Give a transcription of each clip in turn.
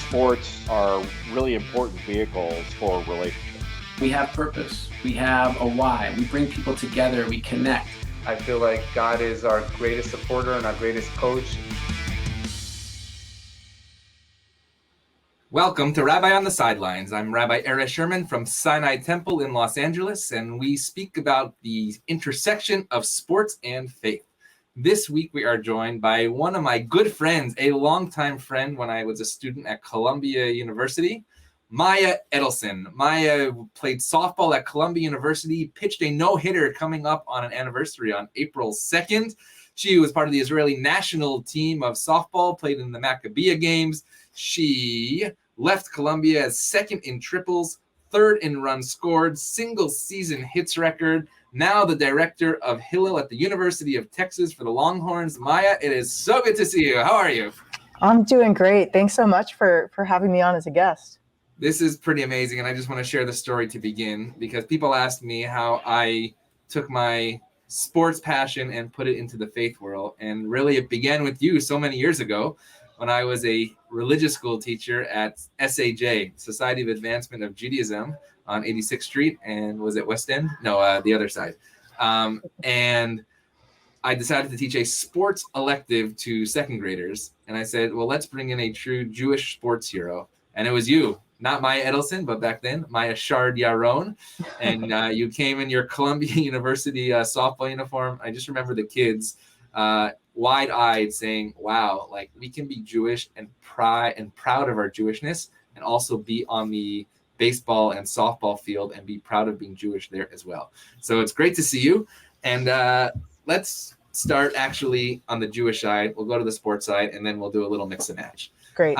sports are really important vehicles for relationships. We have purpose. We have a why. We bring people together. We connect. I feel like God is our greatest supporter and our greatest coach. Welcome to Rabbi on the Sidelines. I'm Rabbi Erez Sherman from Sinai Temple in Los Angeles, and we speak about the intersection of sports and faith. This week we are joined by one of my good friends, a longtime friend when I was a student at Columbia University, Maiya Edelson. Maiya played softball at Columbia University, pitched a no-hitter coming up on an anniversary on April 2nd. She was part of the Israeli national team of softball, played in the Maccabiah games. She left Columbia as second in triples, third in runs scored, single season hits record. Now the director of Hillel at the University of Texas for the Longhorns. Maiya, it is so good to see you. How are you? I'm doing great. Thanks so much for having me on as a guest. This is pretty amazing, and I just want to share the story to begin because people asked me how I took my sports passion and put it into the faith world. And really it began with you so many years ago when I was a religious school teacher at SAJ, Society of Advancement of Judaism on 86th Street, and was it West End? No, the other side. And I decided to teach a sports elective to second graders. And I said, well, let's bring in a true Jewish sports hero. And it was you, not Maiya Edelson, but back then, Maya Shard Yaron. And you came in your Columbia University softball uniform. I just remember the kids wide-eyed saying, wow, like we can be Jewish and proud of our Jewishness and also be on the baseball and softball field and be proud of being Jewish there as well. So it's great to see you. And let's start actually on the Jewish side. We'll go to the sports side and then we'll do a little mix and match. Great.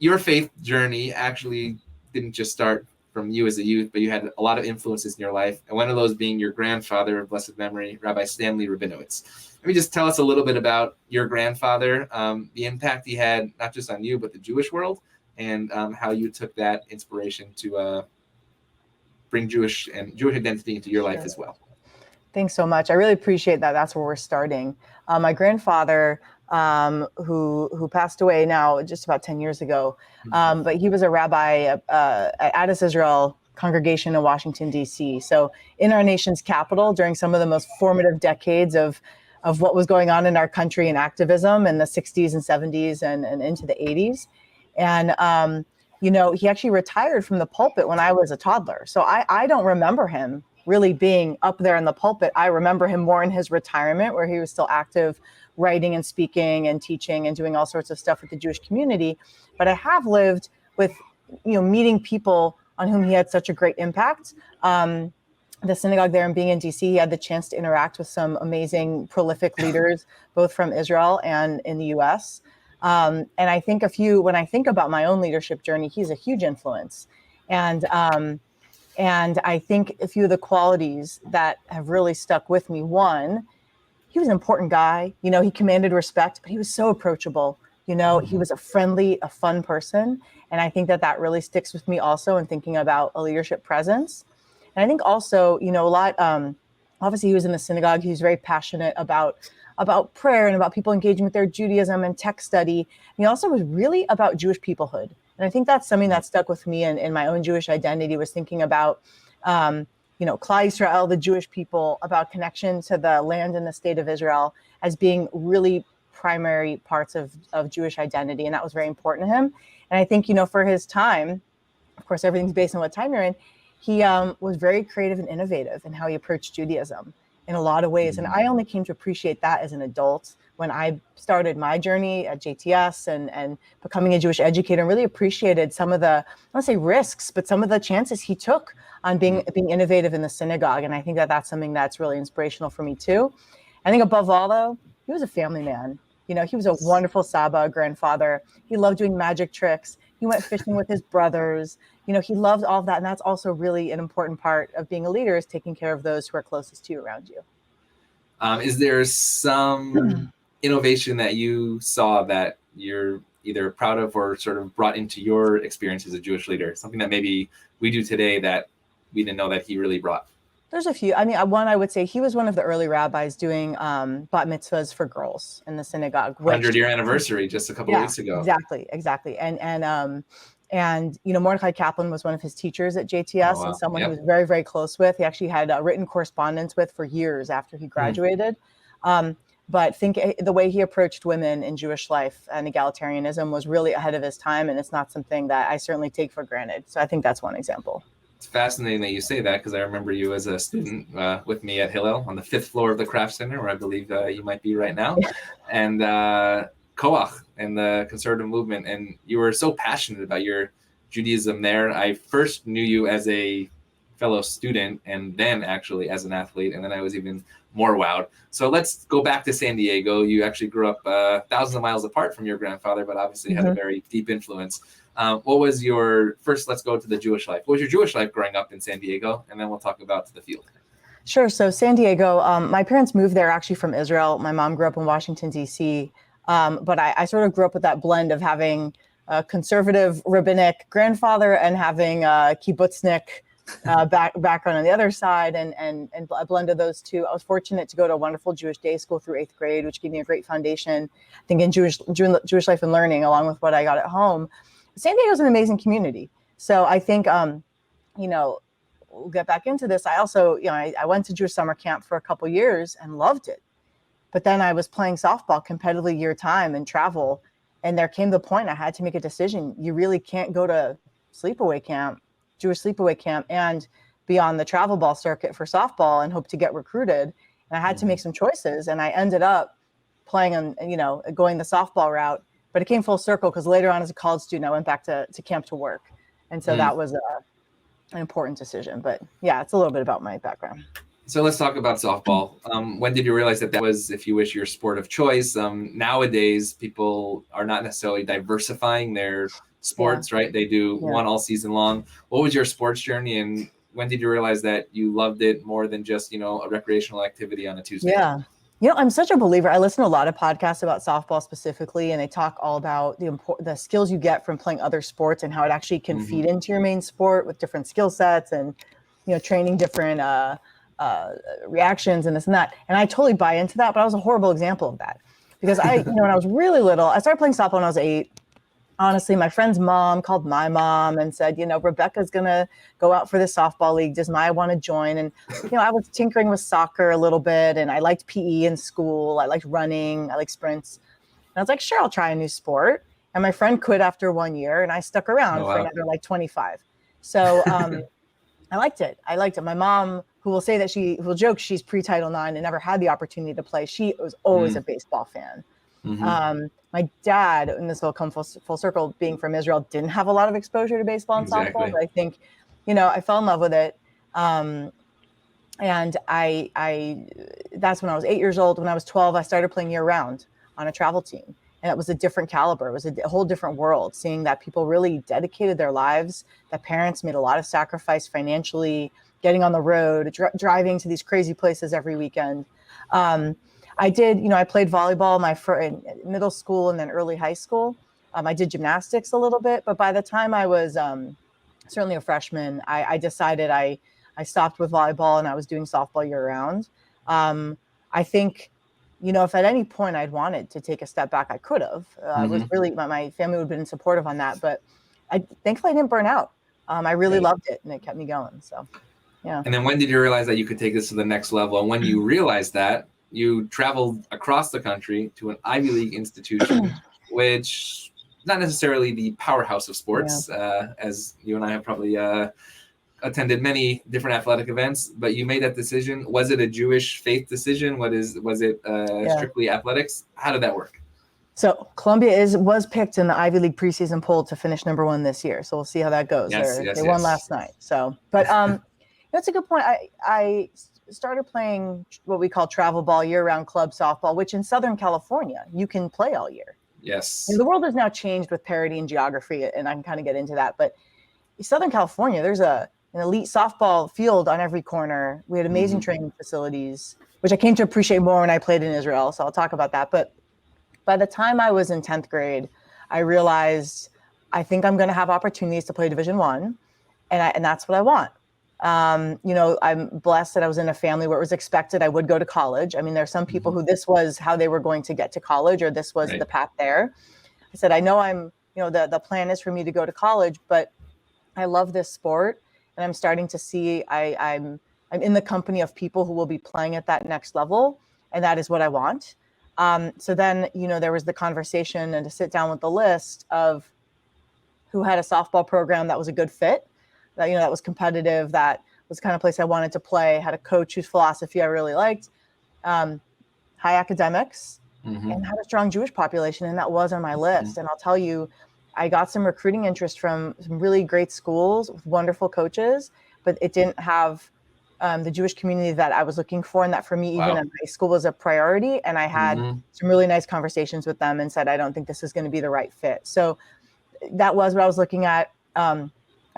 Your faith journey actually didn't just start from you as a youth, but you had a lot of influences in your life. And one of those being your grandfather of blessed memory, Rabbi Stanley Rabinowitz. Let me just tell us a little bit about your grandfather, the impact he had, not just on you, but the Jewish world, and how you took that inspiration to bring Jewish identity into your life as well. Thanks so much. I really appreciate that. That's where we're starting. My grandfather, who passed away now just about 10 years ago, but he was a rabbi at Addis Israel congregation in Washington, D.C. So in our nation's capital during some of the most formative decades of what was going on in our country in activism in the 60s and 70s and into the 80s. And, he actually retired from the pulpit when I was a toddler. So I don't remember him really being up there in the pulpit. I remember him more in his retirement where he was still active, writing and speaking and teaching and doing all sorts of stuff with the Jewish community. But I have lived with, meeting people on whom he had such a great impact. The synagogue there and being in DC, he had the chance to interact with some amazing, prolific leaders, both from Israel and in the US. And I think when I think about my own leadership journey, he's a huge influence. And I think a few of the qualities that have really stuck with me, one, he was an important guy. He commanded respect, but he was so approachable. He was a friendly, a fun person. And I think that really sticks with me also in thinking about a leadership presence. And I think also, a lot, obviously he was in the synagogue. He was very passionate about prayer and about people engaging with their Judaism and text study. And he also was really about Jewish peoplehood. And I think that's something that stuck with me in my own Jewish identity, was thinking about, Klal Yisrael, the Jewish people, about connection to the land and the state of Israel as being really primary parts of Jewish identity. And that was very important to him. And I think, for his time, of course, everything's based on what time you're in, he was very creative and innovative in how he approached Judaism in a lot of ways. And I only came to appreciate that as an adult when I started my journey at JTS and becoming a Jewish educator, and really appreciated some of the, I don't want to say risks, but some of the chances he took on being innovative in the synagogue. And I think that's something that's really inspirational for me too. I think above all though, he was a family man. He was a wonderful Saba, grandfather. He loved doing magic tricks. He went fishing with his brothers. He loved all of that. And that's also really an important part of being a leader, is taking care of those who are closest to you around you. Is there some innovation that you saw that you're either proud of or sort of brought into your experience as a Jewish leader? Something that maybe we do today that we didn't know that he really brought? There's a few. I mean, one I would say he was one of the early rabbis doing bat mitzvahs for girls in the synagogue. 100-year anniversary just a couple of weeks ago. Exactly. And Mordecai Kaplan was one of his teachers at JTS, and someone he was very, very close with. He actually had a written correspondence with for years after he graduated. But think the way he approached women in Jewish life and egalitarianism was really ahead of his time, and it's not something that I certainly take for granted. So I think that's one example. It's fascinating that you say that, because I remember you as a student with me at Hillel on the 5th floor of the Craft Center, where I believe you might be right now, and Koach and the conservative movement. And you were so passionate about your Judaism there. I first knew you as a fellow student, and then actually as an athlete, and then I was even more wowed. So let's go back to San Diego. You actually grew up thousands of miles apart from your grandfather, but obviously had a very deep influence. What was your first, let's go to the Jewish life. What was your Jewish life growing up in San Diego? And then we'll talk about the field. Sure. So San Diego, my parents moved there actually from Israel. My mom grew up in Washington, D.C. But I sort of grew up with that blend of having a conservative rabbinic grandfather and having a kibbutznik background on the other side, and a blend of those two. I was fortunate to go to a wonderful Jewish day school through 8th grade, which gave me a great foundation, I think, in Jewish life and learning, along with what I got at home. San Diego is an amazing community. So I think, we'll get back into this. I also, I went to Jewish summer camp for a couple years and loved it. But then I was playing softball competitively year time and travel. And there came the point I had to make a decision. You really can't go to sleepaway camp, Jewish sleepaway camp, and be on the travel ball circuit for softball and hope to get recruited. And I had to make some choices. And I ended up playing on, going the softball route. But it came full circle because later on as a college student, I went back to camp to work. And so that was an important decision. But yeah, it's a little bit about my background. So let's talk about softball. When did you realize that was, if you wish, your sport of choice? Nowadays, people are not necessarily diversifying their sports, right? They do one all season long. What was your sports journey, and when did you realize that you loved it more than just, a recreational activity on a Tuesday? Yeah. I'm such a believer. I listen to a lot of podcasts about softball specifically, and they talk all about the skills you get from playing other sports and how it actually can feed into your main sport with different skill sets and, training different reactions and this and that. And I totally buy into that, but I was a horrible example of that because when I was really little, I started playing softball when I was 8. Honestly, my friend's mom called my mom and said, Rebecca's going to go out for the softball league. Does Maiya want to join? And, I was tinkering with soccer a little bit, and I liked PE in school. I liked running. I liked sprints. And I was like, sure, I'll try a new sport. And my friend quit after 1 year, and I stuck around for another 25. So I liked it. My mom, who will say that will joke she's pre-Title IX and never had the opportunity to play. She was always a baseball fan. My dad, and this will come full circle, being from Israel, didn't have a lot of exposure to baseball and softball, but I think, I fell in love with it. And that's when I was 8 years old. When I was 12, I started playing year round on a travel team. And it was a different caliber. It was a whole different world, seeing that people really dedicated their lives, that parents made a lot of sacrifice financially, getting on the road, driving to these crazy places every weekend. I did, I played volleyball in middle school and then early high school. I did gymnastics a little bit, but by the time I was certainly a freshman, I decided I stopped with volleyball and I was doing softball year round. I think, if at any point I'd wanted to take a step back, I could have. It was really, my family would have been supportive on that, but thankfully I didn't burn out. I really loved it, and it kept me going. So, yeah. And then when did you realize that you could take this to the next level? And when you realized that, you traveled across the country to an Ivy League institution, which not necessarily the powerhouse of sports, as you and I have probably attended many different athletic events, but you made that decision. Was it a Jewish faith decision? Was it strictly athletics? How did that work? So Columbia was picked in the Ivy League preseason poll to finish number 1 this year. So we'll see how that goes. They won last night. So, but that's a good point. I started playing what we call travel ball, year-round club softball, which in Southern California, you can play all year. Yes. And the world has now changed with parity and geography, and I can kind of get into that. But in Southern California, there's an elite softball field on every corner. We had amazing training facilities, which I came to appreciate more when I played in Israel. So I'll talk about that. But by the time I was in 10th grade, I realized I think I'm going to have opportunities to play Division I, and that's what I want. I'm blessed that I was in a family where it was expected I would go to college. I mean, there are some people who this was how they were going to get to college, or this was the path there. I said, I know the plan is for me to go to college, but I love this sport, and I'm starting to see I'm in the company of people who will be playing at that next level, and that is what I want. So then, there was the conversation and to sit down with the list of who had a softball program that was a good fit, that was competitive, that was the kind of place I wanted to play, had a coach whose philosophy I really liked, high academics, and had a strong Jewish population, and that was on my list. And I'll tell you, I got some recruiting interest from some really great schools with wonderful coaches, but it didn't have the Jewish community that I was looking for, and that for me, even in high school, was a priority. And I had some really nice conversations with them and said, I don't think this is going to be the right fit. So that was what I was looking at.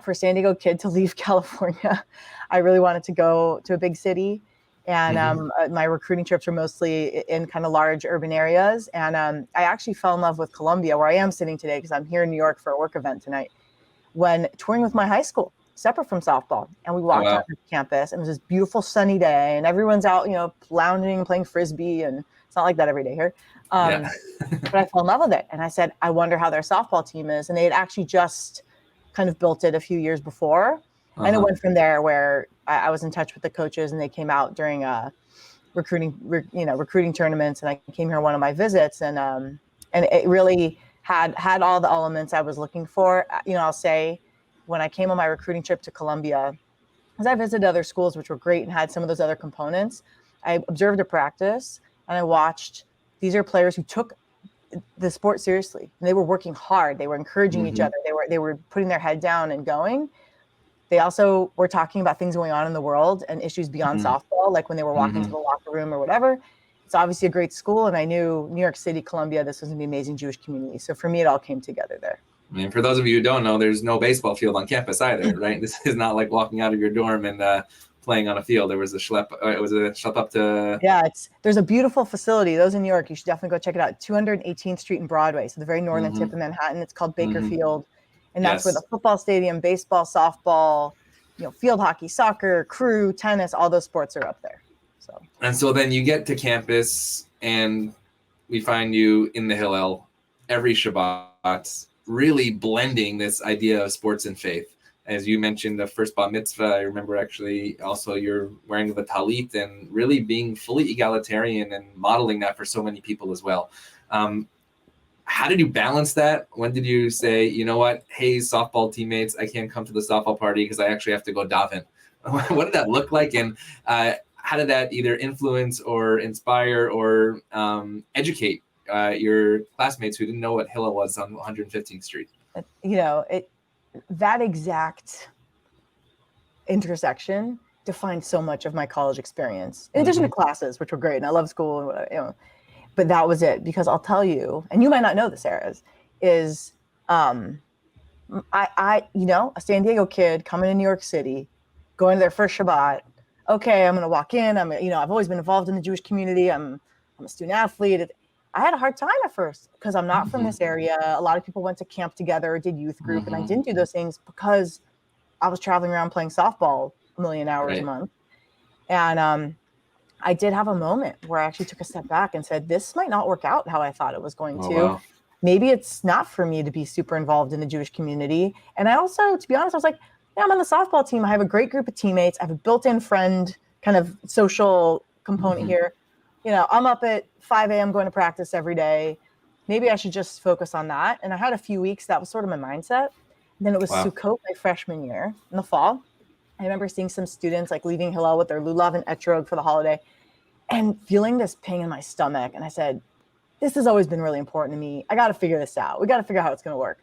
For a San Diego kid to leave California, I really wanted to go to a big city. And my recruiting trips were mostly in kind of large urban areas. And I actually fell in love with Columbia, where I am sitting today, because I'm here in New York for a work event tonight, when touring with my high school, separate from softball. And we walked out to campus, and it was this beautiful sunny day, and everyone's out, lounging, playing Frisbee. And it's not like that every day here. But I fell in love with it. And I said, I wonder how their softball team is. And they had actually just kind of built it a few years before. And it went from there, where I was in touch with the coaches, and they came out during recruiting tournaments. And I came here on one of my visits, and it really had all the elements I was looking for. I'll say, when I came on my recruiting trip to Columbia, as I visited other schools, which were great and had some of those other components, I observed a practice, and I watched. These are players who took the sport seriously, and they were working hard. They were encouraging each other. They were putting their head down and going. They also were talking about things going on in the world and issues beyond softball, like when they were walking to the locker room or whatever. It's obviously a great school, and I knew New York City, Columbia, this was going to be an amazing Jewish community. So for me, it all came together there. I mean, for those of you who don't know, there's no baseball field on campus either, right? This is not like walking out of your dorm and playing on a field. There was a schlep. It was a schlep up to. Yeah, there's a beautiful facility. Those in New York, you should definitely go check it out. 218th Street and Broadway, so the very northern tip of Manhattan. It's called Baker Field, and that's where the football stadium, baseball, softball, field hockey, soccer, crew, tennis, all those sports are up there. So then you get to campus, and we find you in the Hillel every Shabbat, really blending this idea of sports and faith. As you mentioned, the first bar mitzvah, I remember actually also you're wearing the talit and really being fully egalitarian and modeling that for so many people as well. How did you balance that? When did you say, you know what, hey, softball teammates, I can't come to the softball party because I actually have to go daven? What did that look like? And how did that either influence or inspire or educate your classmates who didn't know what Hillel was on 115th Street? That exact intersection defined so much of my college experience, in addition to classes, which were great, and I love school and whatever, but that was it. Because I'll tell you, and you might not know this, Sarah, is a San Diego kid coming to New York City, going to their first Shabbat. Okay, I'm going to walk in. I've always been involved in the Jewish community. I'm a student athlete. I had a hard time at first because I'm not from this area. A lot of people went to camp together, did youth group, and I didn't do those things because I was traveling around playing softball a million hours a month. And I did have a moment where I actually took a step back and said, this might not work out how I thought it was going to. Wow. Maybe it's not for me to be super involved in the Jewish community. And I also, to be honest, I was like, yeah, I'm on the softball team. I have a great group of teammates. I have a built-in friend kind of social component here. I'm up at 5 a.m. going to practice every day. Maybe I should just focus on that. And I had a few weeks. That was sort of my mindset. And then it was Sukkot my freshman year in the fall. I remember seeing some students like leaving Hillel with their lulav and etrog for the holiday and feeling this ping in my stomach. And I said, this has always been really important to me. I got to figure this out. We got to figure out how it's going to work.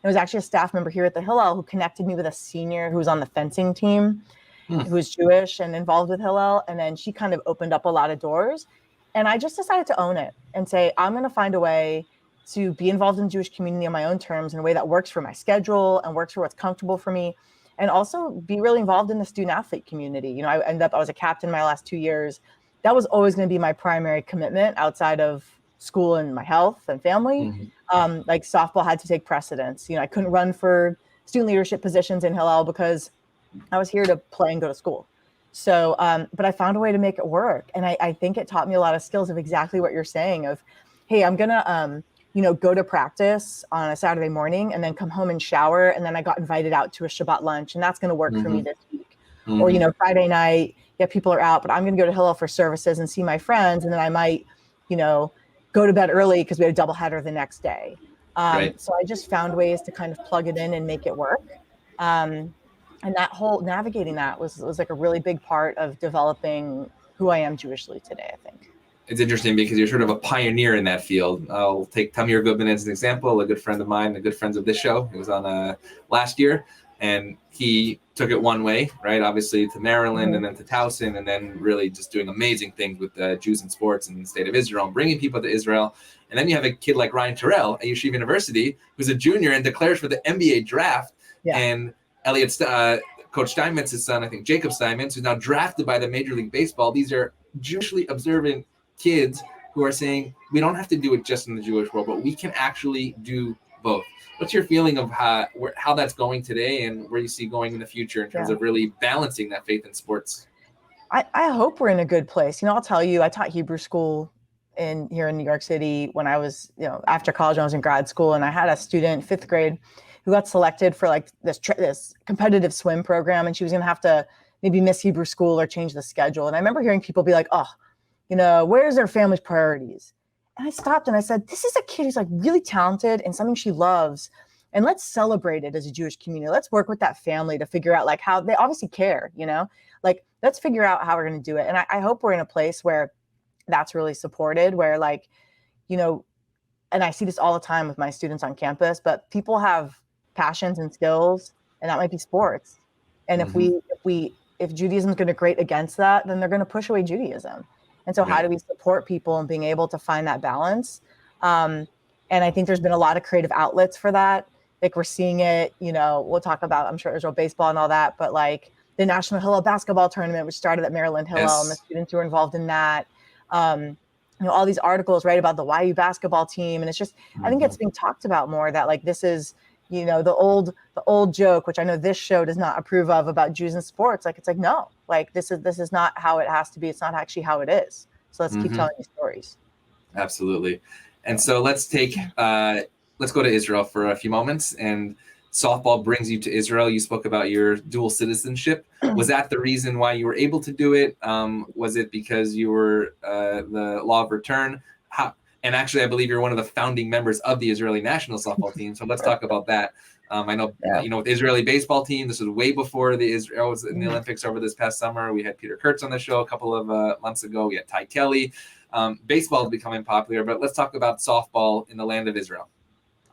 It was actually a staff member here at the Hillel who connected me with a senior who was on the fencing team, who was Jewish and involved with Hillel. And then she kind of opened up a lot of doors. And I just decided to own it and say, I'm going to find a way to be involved in the Jewish community on my own terms in a way that works for my schedule and works for what's comfortable for me. And also be really involved in the student athlete community. I was a captain my last 2 years. That was always going to be my primary commitment outside of school and my health and family. Like softball had to take precedence. I couldn't run for student leadership positions in Hillel because I was here to play and go to school. So, but I found a way to make it work. And I think it taught me a lot of skills of exactly what you're saying of, hey, I'm going to, go to practice on a Saturday morning and then come home and shower. And then I got invited out to a Shabbat lunch, and that's going to work for me this week. Or, Friday night, yeah, people are out, but I'm going to go to Hillel for services and see my friends. And then I might, go to bed early because we had a doubleheader the next day. So I just found ways to kind of plug it in and make it work. And that whole navigating that was like a really big part of developing who I am Jewishly today, I think. It's interesting because you're sort of a pioneer in that field. I'll take Tamir Goodman as an example, a good friend of mine, the good friends of this show. He was on last year, and he took it one way, right? Obviously to Maryland and then to Towson, and then really just doing amazing things with Jews in sports in the state of Israel and bringing people to Israel. And then you have a kid like Ryan Terrell at Yeshiva University, who's a junior and declares for the NBA draft. Yeah. And Elliot, Coach Steinmetz's son, I think Jacob Steinmetz, who's now drafted by the Major League Baseball. These are Jewishly observant kids who are saying, we don't have to do it just in the Jewish world, but we can actually do both. What's your feeling of how that's going today and where you see going in the future in terms of really balancing that faith in sports? I hope we're in a good place. I'll tell you, I taught Hebrew school here in New York City when I was, after college, when I was in grad school, and I had a student, 5th grade, who got selected for like this competitive swim program, and she was going to have to maybe miss Hebrew school or change the schedule. And I remember hearing people be like, where's their family's priorities? And I stopped and I said, this is a kid who's like really talented and something she loves. And let's celebrate it as a Jewish community. Let's work with that family to figure out like how they obviously care, like let's figure out how we're going to do it. And I hope we're in a place where that's really supported, where like, and I see this all the time with my students on campus, but people have passions and skills, and that might be sports. And if Judaism is going to grate against that, then they're going to push away Judaism. And so how do we support people in being able to find that balance? And I think there's been a lot of creative outlets for that. Like we're seeing it, we'll talk about, I'm sure, Israel baseball and all that, but like the National Hillel basketball tournament, which started at Maryland Hillel, and the students who were involved in that. All these articles, right, about the YU basketball team. And it's just, I think it's being talked about more that like, this is, the old joke, which I know this show does not approve of, about Jews in sports. Like, it's like, no, like this is not how it has to be. It's not actually how it is. So let's keep telling these stories. Absolutely. And so let's go to Israel for a few moments. And softball brings you to Israel. You spoke about your dual citizenship. Was that the reason why you were able to do it? Was it because you were the law of return? And actually, I believe you're one of the founding members of the Israeli national softball team. So let's talk about that. I know, with the Israeli baseball team, this was way before Israel was in the Olympics over this past summer. We had Peter Kurtz on the show a couple of months ago. We had Ty Kelly. Baseball is becoming popular, but let's talk about softball in the land of Israel.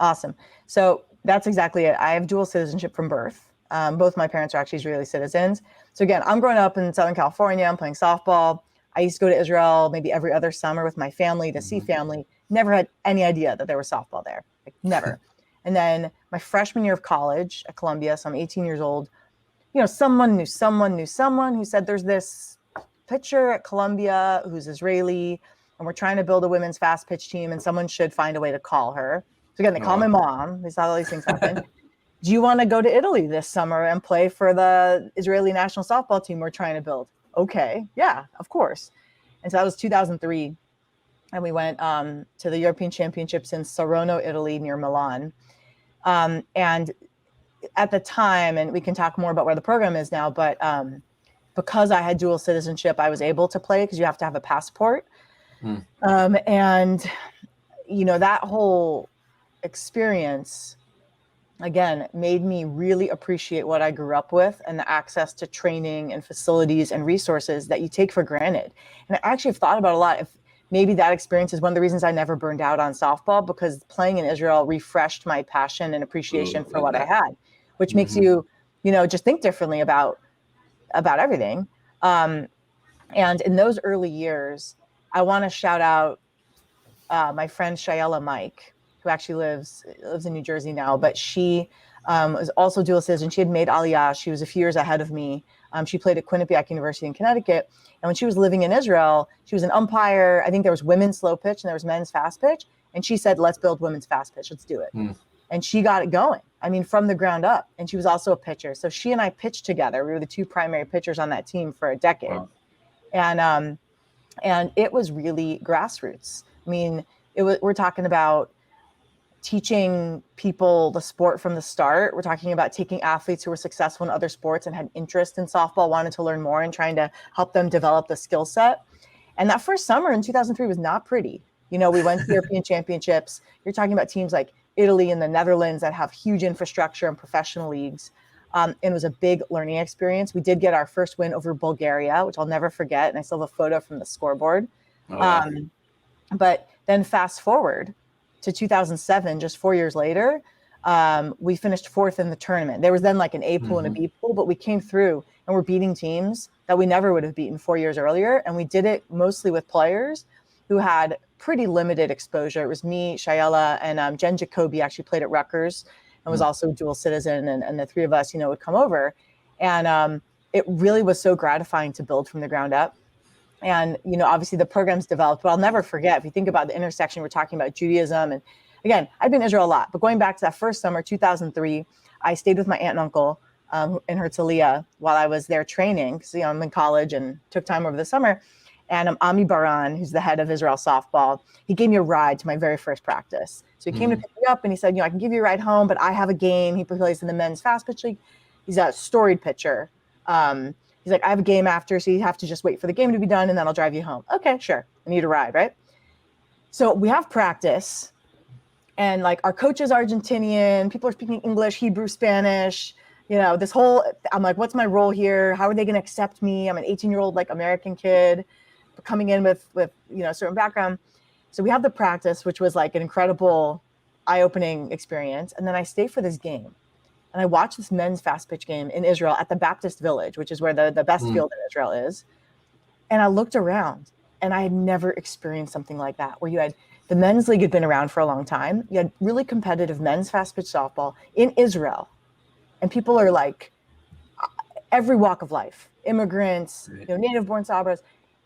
Awesome. So that's exactly it. I have dual citizenship from birth. Both my parents are actually Israeli citizens. So again, I'm growing up in Southern California. I'm playing softball. I used to go to Israel maybe every other summer with my family to see family. Never had any idea that there was softball there. Like never. And then my freshman year of college at Columbia, so I'm 18 years old, someone knew someone who said there's this pitcher at Columbia who's Israeli, and we're trying to build a women's fast pitch team, and someone should find a way to call her. So again, they call my mom. They saw all these things happen. Do you want to go to Italy this summer and play for the Israeli national softball team we're trying to build? Okay, yeah, of course. And so that was 2003. And we went to the European Championships in Saronno, Italy, near Milan. And at the time, and we can talk more about where the program is now, but because I had dual citizenship, I was able to play because you have to have a passport. And, that whole experience, again, made me really appreciate what I grew up with and the access to training and facilities and resources that you take for granted. And I actually have thought about a lot if maybe that experience is one of the reasons I never burned out on softball, because playing in Israel refreshed my passion and appreciation for what I had, which makes you, just think differently about everything. And in those early years, I want to shout out my friend Shayela Mike, who actually lives in New Jersey now, but she was also dual citizen. She had made Aliyah. She was a few years ahead of me. She played at Quinnipiac University in Connecticut. And when she was living in Israel, she was an umpire. I think there was women's slow pitch and there was men's fast pitch. And she said, let's build women's fast pitch. Let's do it. and she got it going. I mean, from the ground up. And she was also a pitcher. So she and I pitched together. We were the two primary pitchers on that team for a decade. Wow. And it was really grassroots. I mean, we're talking about teaching people the sport from the start. We're talking about taking athletes who were successful in other sports and had interest in softball, wanted to learn more, and trying to help them develop the skill set. And that first summer in 2003 was not pretty. You know, we went to the European Championships. You're talking about teams like Italy and the Netherlands that have huge infrastructure and professional leagues. And it was a big learning experience. We did get our first win over Bulgaria, which I'll never forget. And I still have a photo from the scoreboard. Oh, wow. But then fast forward to 2007, just 4 years later, we finished fourth in the tournament. There was then like an A pool and a B pool, but we came through and we're beating teams that we never would have beaten 4 years earlier. And we did it mostly with players who had pretty limited exposure. It was me, Shayela, and Jen Jacoby actually played at Rutgers and was also a dual citizen. And the three of us, you know, would come over. And it really was so gratifying to build from the ground up. And, you know, obviously the program's developed, but I'll never forget, if you think about the intersection, we're talking about Judaism. And again, I've been in Israel a lot, but going back to that first summer, 2003, I stayed with my aunt and uncle in Herzliya while I was there training. So, you know, I'm in college and took time over the summer. And Ami Baran, who's the head of Israel softball, he gave me a ride to my very first practice. So he came to pick me up and he said, you know, I can give you a ride home, but I have a game. He plays in the men's fast pitch league. He's a storied pitcher. He's like, I have a game after, so you have to just wait for the game to be done and then I'll drive you home. Okay, sure. I need a ride, right? So we have practice and like our coach is Argentinian. People are speaking English, Hebrew, Spanish. You know, this whole, I'm like, what's my role here? How are they going to accept me? I'm an 18-year-old like American kid coming in with, you know, a certain background. So we have the practice, which was like an incredible eye-opening experience. And then I stay for this game. And I watched this men's fast pitch game in Israel at the Baptist Village, which is where the best field in Israel is. And I looked around and I had never experienced something like that, where you had the men's league had been around for a long time. You had really competitive men's fast pitch softball in Israel. And people are like every walk of life, immigrants, you know, native born Sabras.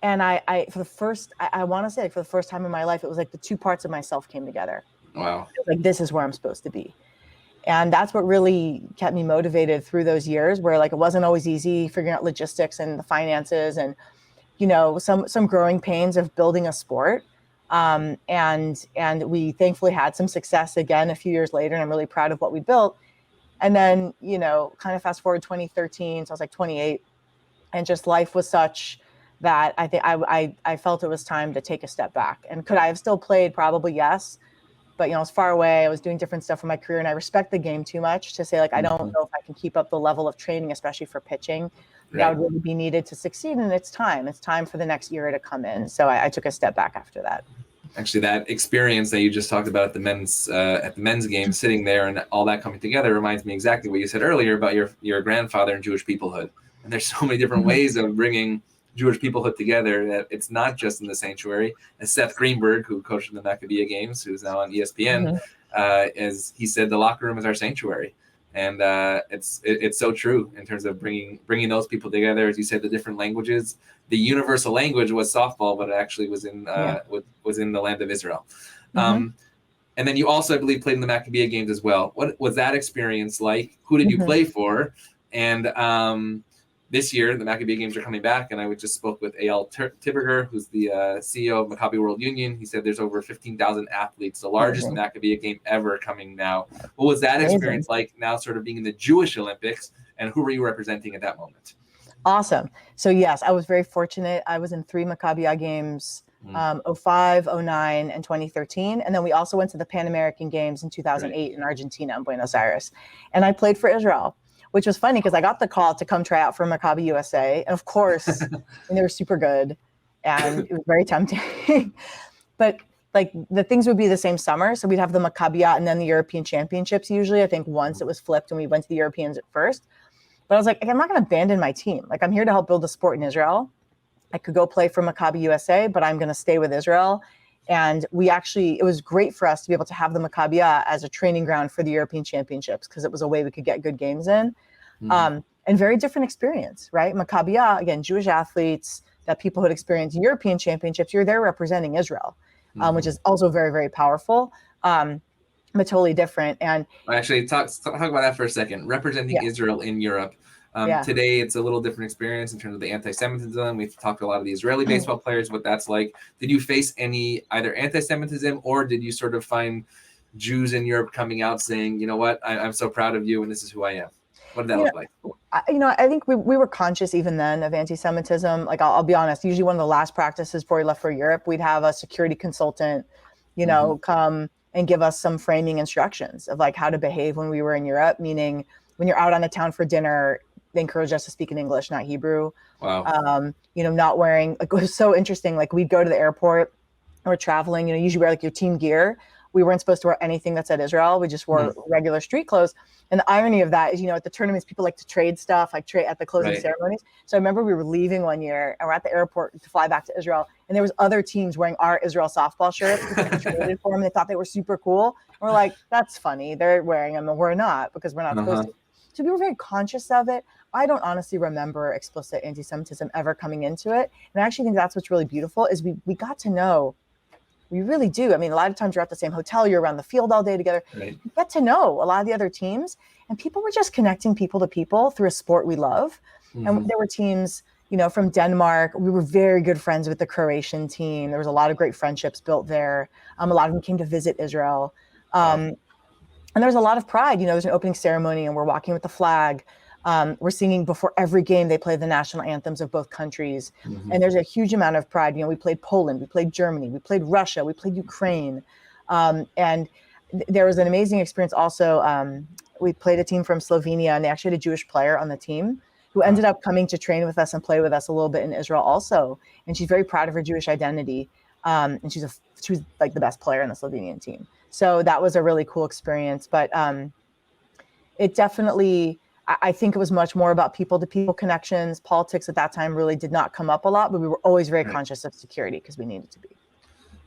And I want to say for the first time in my life, it was like the two parts of myself came together. Wow. It was like, this is where I'm supposed to be. And that's what really kept me motivated through those years where like it wasn't always easy figuring out logistics and the finances and, you know, some growing pains of building a sport. And we thankfully had some success again a few years later. And I'm really proud of what we built. And then, you know, kind of fast forward 2013. So I was like 28 and just life was such that I think I felt it was time to take a step back. And could I have still played? Probably yes. But, you know, I was far away. I was doing different stuff for my career and I respect the game too much to say, like, I don't know if I can keep up the level of training, especially for pitching. That would really be needed to succeed. And it's time for the next era to come in. So I took a step back after that. Actually, that experience that you just talked about at the men's game, sitting there and all that coming together reminds me exactly what you said earlier about your grandfather and Jewish peoplehood. And there's so many different ways of bringing Jewish peoplehood together that it's not just in the sanctuary. As Seth Greenberg, who coached in the Maccabiah games, who's now on ESPN, as he said, the locker room is our sanctuary. And it's so true in terms of bringing those people together. As you said, the different languages. The universal language was softball, but it actually was in the land of Israel. And then you also, I believe, played in the Maccabiah games as well. What was that experience like? Who did you play for? And this year, the Maccabiah games are coming back, and I just spoke with Eyal Tiberger, who's the CEO of Maccabi World Union. He said there's over 15,000 athletes, the largest Maccabiah game ever coming now. What was that experience like now sort of being in the Jewish Olympics, and who were you representing at that moment? Awesome. So yes, I was very fortunate. I was in 3 Maccabiah games, 05, 09, and 2013. And then we also went to the Pan American Games in 2008 in Argentina, in Buenos Aires. And I played for Israel, which was funny because I got the call to come try out for Maccabi USA. And of course, and they were super good and it was very tempting. But like the things would be the same summer. So we'd have the Maccabiah and then the European Championships usually. I think once it was flipped and we went to the Europeans at first. But I was like, I'm not going to abandon my team. Like I'm here to help build a sport in Israel. I could go play for Maccabi USA, but I'm going to stay with Israel. And it was great for us to be able to have the Maccabiah as a training ground for the European Championships because it was a way we could get good games in. And very different experience, right? Maccabiah, again, Jewish athletes, that people who had experienced European Championships, you're there representing Israel, which is also very, very powerful. but totally different. And Actually, talk about that for a second. Representing yeah, Israel in Europe. yeah. Today, it's a little different experience in terms of the anti-Semitism. We've talked to a lot of the Israeli baseball players, what that's like. Did you face any either anti-Semitism, or did you sort of find Jews in Europe coming out saying, you know what, I'm so proud of you and this is who I am? What did that look like? I think we were conscious even then of anti-Semitism. Like, I'll be honest, usually one of the last practices before we left for Europe, we'd have a security consultant, come and give us some framing instructions of like how to behave when we were in Europe, meaning when you're out on the town for dinner, they encourage us to speak in English, not Hebrew. Wow. Not wearing, like, it was so interesting. Like, we'd go to the airport, or traveling, usually wear like your team gear. We weren't supposed to wear anything that said Israel. We just wore regular street clothes. And the irony of that is, at the tournaments, people like to trade stuff, like trade at the closing ceremonies. So I remember we were leaving one year and we're at the airport to fly back to Israel. And there was other teams wearing our Israel softball shirts because we traded for them. They thought they were super cool. And we're like, that's funny. They're wearing them and we're not, because we're not supposed to. So we were very conscious of it. I don't honestly remember explicit anti-Semitism ever coming into it. And I actually think that's what's really beautiful is we got to know. We really do. I mean, a lot of times you're at the same hotel, you're around the field all day together. Right. You get to know a lot of the other teams, and people were just connecting people to people through a sport we love. And there were teams, from Denmark. We were very good friends with the Croatian team. There was a lot of great friendships built there. A lot of them came to visit Israel. And there's a lot of pride. There's an opening ceremony and we're walking with the flag. We're singing before every game. They play the national anthems of both countries. And there's a huge amount of pride. We played Poland, we played Germany, we played Russia, we played Ukraine. And there was an amazing experience also. We played a team from Slovenia, and they actually had a Jewish player on the team who ended up coming to train with us and play with us a little bit in Israel also. And she's very proud of her Jewish identity. And she was like the best player in the Slovenian team. So that was a really cool experience. But it definitely, I think it was much more about people-to-people connections. Politics at that time really did not come up a lot, but we were always very conscious of security because we needed to be.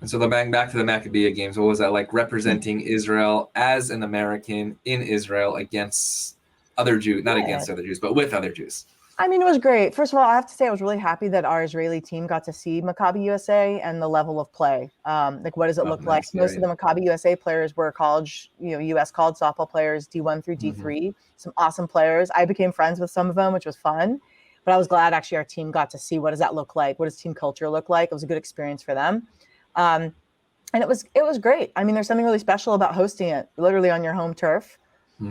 And so back to the Maccabiah games, what was that like, representing Israel as an American in Israel against other Jews, not against other Jews, but with other Jews? I mean, it was great. First of all, I have to say I was really happy that our Israeli team got to see Maccabi USA and the level of play. Like, what does it look like? Most of the Maccabi USA players were college, U.S. college softball players, D1 through D3, some awesome players. I became friends with some of them, which was fun. But I was glad actually our team got to see what does that look like? What does team culture look like? It was a good experience for them. And it was great. I mean, there's something really special about hosting it literally on your home turf.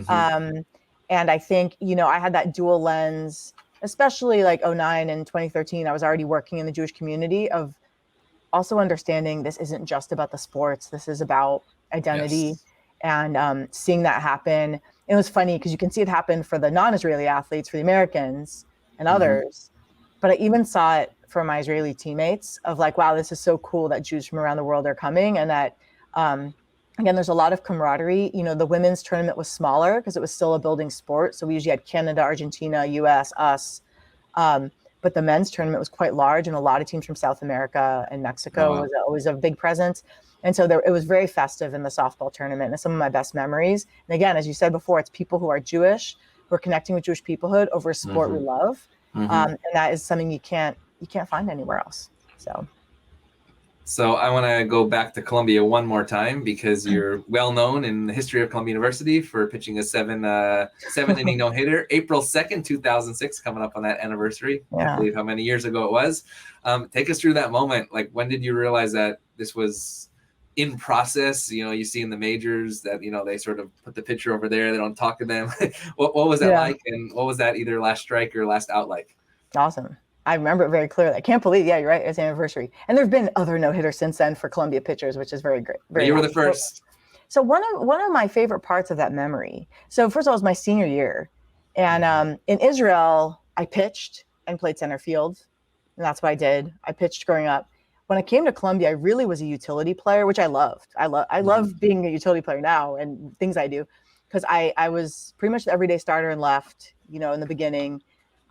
And I think, I had that dual lens, especially like 2009 and 2013, I was already working in the Jewish community, of also understanding this isn't just about the sports. This is about identity and seeing that happen. It was funny because you can see it happen for the non-Israeli athletes, for the Americans and others. But I even saw it for my Israeli teammates of like, wow, this is so cool that Jews from around the world are coming. And that, again, there's a lot of camaraderie. The women's tournament was smaller because it was still a building sport. So we usually had Canada, Argentina, US, us. But the men's tournament was quite large, and a lot of teams from South America and Mexico was always a big presence. And so it was very festive in the softball tournament, and some of my best memories. And again, as you said before, it's people who are Jewish, who are connecting with Jewish peoplehood over a sport we love. And that is something you can't find anywhere else. So I want to go back to Columbia one more time, because you're well known in the history of Columbia University for pitching a seven inning no-hitter. April 2nd, 2006, coming up on that anniversary. I can't believe how many years ago it was. Take us through that moment. Like, when did you realize that this was in process? You see in the majors that, they sort of put the pitcher over there. They don't talk to them. What was that like? And what was that either last strike or last out like? Awesome. I remember it very clearly. I can't believe, you're right, it's anniversary. And there have been other no-hitters since then for Columbia pitchers, which is very great. You were the first. So one of my favorite parts of that memory. So first of all, it was my senior year. And in Israel, I pitched and played center field. And that's what I did. I pitched growing up. When I came to Columbia, I really was a utility player, which I loved. I love being a utility player now and things I do, because I was pretty much the everyday starter and left, in the beginning.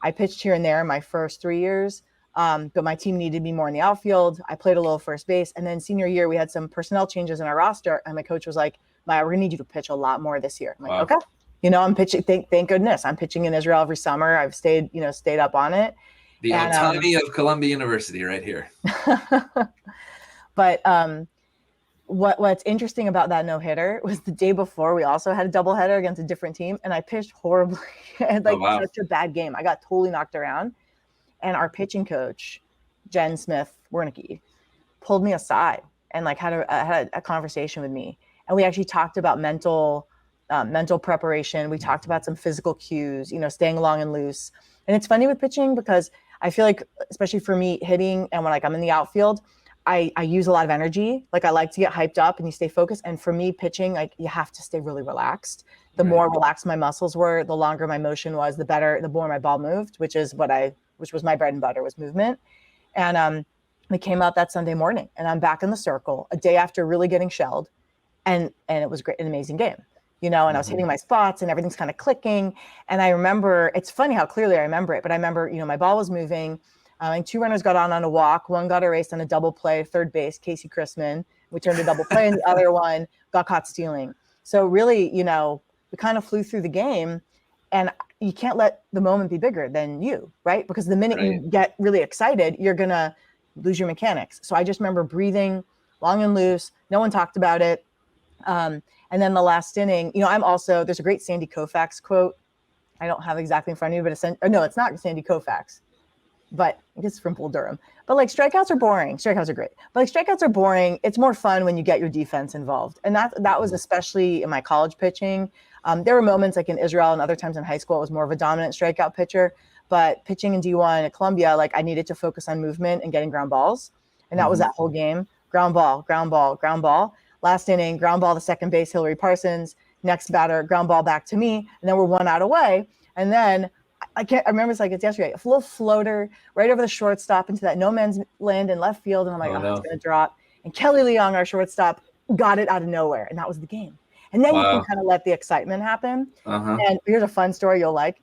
I pitched here and there my first 3 years, but my team needed me more in the outfield. I played a little first base. And then senior year, we had some personnel changes in our roster. And my coach was like, Maiya, we're going to need you to pitch a lot more this year. I'm like, okay. I'm pitching. Thank goodness. I'm pitching in Israel every summer. I've stayed up on it. The autonomy of Columbia University right here. But what's interesting about that no-hitter was the day before we also had a doubleheader against a different team, and I pitched horribly. I had such a bad game. I got totally knocked around, and our pitching coach, Jen Smith Wernicke, pulled me aside and had a conversation with me, and we actually talked about mental preparation. We talked about some physical cues, staying long and loose. And it's funny with pitching because I feel like, especially for me hitting and when I'm in the outfield, I use a lot of energy. I like to get hyped up and you stay focused. And for me, pitching, you have to stay really relaxed. The more relaxed my muscles were, the longer my motion was, the more my ball moved, which was my bread and butter, was movement. And we came out that Sunday morning, and I'm back in the circle a day after really getting shelled, and it was great, an amazing game. And I was hitting my spots and everything's kind of clicking. And I remember, it's funny how clearly I remember it, but I remember, my ball was moving. And 2 runners got on a walk. One got erased on a double play, third base, Casey Chrisman. We turned a double play, and the other one got caught stealing. So really, we kind of flew through the game, and you can't let the moment be bigger than you, right? Because the minute you get really excited, you're going to lose your mechanics. So I just remember breathing long and loose. No one talked about it. And then the last inning, there's a great Sandy Koufax quote. I don't have exactly in front of me, but no, it's not Sandy Koufax. But I guess it's from Bull Durham. But strikeouts are boring. Strikeouts are great. But strikeouts are boring. It's more fun when you get your defense involved. And that was especially in my college pitching. There were moments in Israel and other times in high school, it was more of a dominant strikeout pitcher. But pitching in D1 at Columbia, I needed to focus on movement and getting ground balls. And that was that whole game. Ground ball, ground ball, ground ball. Last inning, ground ball to second base, Hillary Parsons. Next batter, ground ball back to me. And then we're 1 out away. And then I remember it's yesterday, a little floater right over the shortstop into that no man's land in left field. And I'm like, it's going to drop. And Kelly Leong, our shortstop, got it out of nowhere. And that was the game. And then you can kind of let the excitement happen. And here's a fun story you'll like.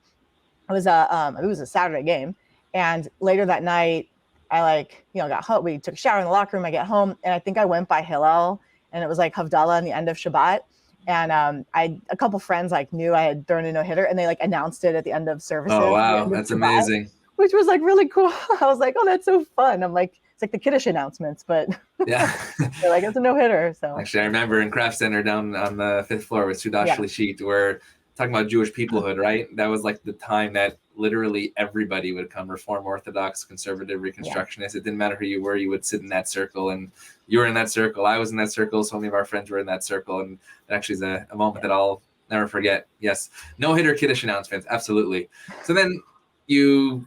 It was a Saturday game. And later that night, I got home. We took a shower in the locker room. I get home, and I think I went by Hillel, and it was Havdalah on the end of Shabbat. And a couple friends knew I had thrown a no-hitter, and they announced it at the end of services. Oh, wow. That's Shabbat, amazing. Which was really cool. I was like, oh, that's so fun. I'm like, it's like the Kiddush announcements, but yeah, they're like, it's a no-hitter. So actually, I remember in Craft Center down on the 5th floor with Sudash Lishit, where talking about Jewish peoplehood, right? That was the time that literally everybody would come, Reform, Orthodox, Conservative, Reconstructionist. It didn't matter who you were, you would sit in that circle, and you were in that circle. I was in that circle. So many of our friends were in that circle. And it actually is a moment that I'll never forget. Yes. No-hitter Kiddush announcements. Absolutely. So then you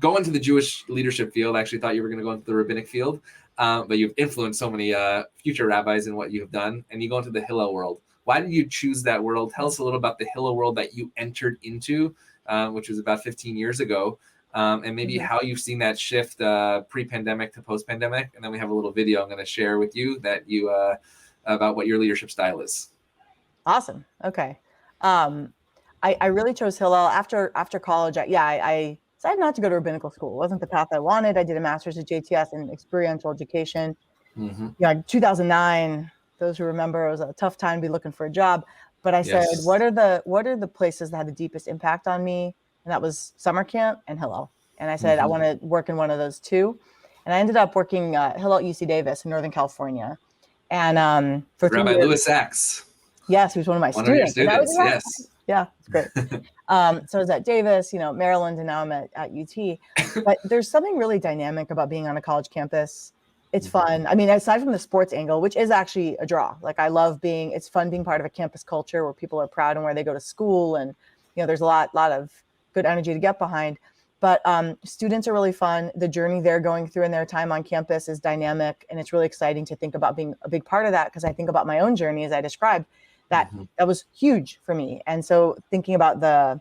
go into the Jewish leadership field. I actually thought you were going to go into the rabbinic field, but you've influenced so many future rabbis in what you've done, and you go into the Hillel world. Why did you choose that world? Tell us a little about the Hillel world that you entered into, which was about 15 years ago, and maybe how you've seen that shift pre-pandemic to post-pandemic. And then we have a little video I'm going to share with you that about what your leadership style is. Awesome. Okay. I really chose Hillel after college. I decided not to go to rabbinical school. It wasn't the path I wanted. I did a master's at JTS in experiential education. 2009. Those who remember, it was a tough time to be looking for a job. But I said, what are the places that had the deepest impact on me? And that was summer camp and Hillel. And I said, I want to work in one of those two. And I ended up working Hillel at UC Davis in Northern California. And for Rabbi Louis Sachs. Yes, he was one of my students. Yes. Yeah, it's great. So I was at Davis, Maryland, and now I'm at UT. But there's something really dynamic about being on a college campus. It's fun. I mean, aside from the sports angle, which is actually a draw. I love it's fun being part of a campus culture where people are proud and where they go to school. And, there's a lot of good energy to get behind. But students are really fun. The journey they're going through in their time on campus is dynamic. And it's really exciting to think about being a big part of that, because I think about my own journey, as I described, that was huge for me. And so thinking about the